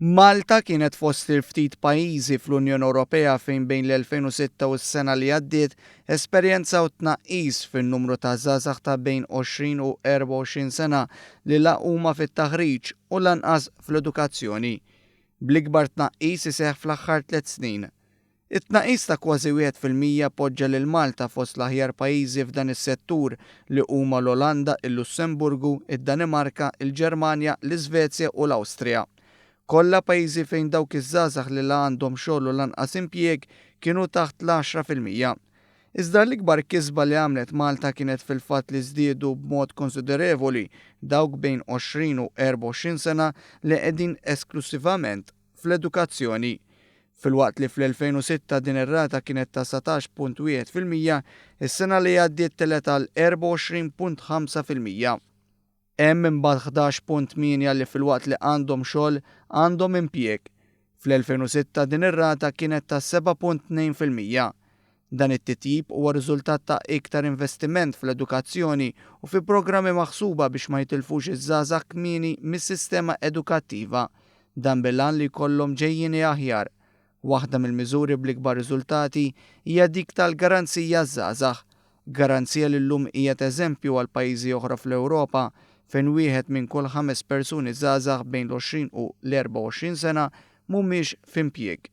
Malta kienet fost il-ftit pajjiżi fl-Unjoni Ewropea fejn bejn l-2006 u s-sena li għaddiet esperjenzaw tnaqqis fin-numru ta' żgħażagħ ta' bejn 20 u 24 sena li huma fit-taħriġ u lanqas fl-edukazzjoni. Bl-ikbar tnaqqis iseħħ fl-aħħar 3 snin. It-tnaqqis ta' kważi 1% poġġa lil Malta fost l-aħjar pajjiżi f'dan is-settur li huma l-Olanda, il-Lussemburgu, id-Danimarka, il-Ġermanja, l-Iżvezja u l-Awstrija. Kollha pajjiżi fejn dawk iż-żgħażagħ li għandhom xogħol u lanqas impjieg kienu taħt l-10%. Iżda l-ikbar kisba li għamlet Malta kienet fil-fatt li żdiedu b'mod konsiderevoli dawk bejn 20 u 24 sena li qegħdin esklusivament fl-edukazzjoni. Filwaqt li fl-2006 din ir-rata kienet ta' 17.1%, is-sena li għaddiet telet għal 24.5%. Hemm imbagħad 11.8 li filwaqt li għandhom xogħol għandhom impjieg. Fl-2006 din ir-rata kienet ta' 7.2%. Dan it-titjib huwa riżultat ta' iktar investiment fl-edukazzjoni u fi programmi maħsuba biex ma jitilfux iż-żgħażagħ kmieni mis-sistema edukattiva. Dan bil-għan li jkollhom ġejjieni aħjar. Waħda mill-miżuri bl-ikbar riżultati hija dik tal-garanzija żgħażagħ. Garanzija li llum hija eżempju għal pajjiżi oħra fl-Ewropa fejn wieħed minn kull 5 persuni żgħażagħ bejn l-20 u l-24 sena mhumiex f'impjieg.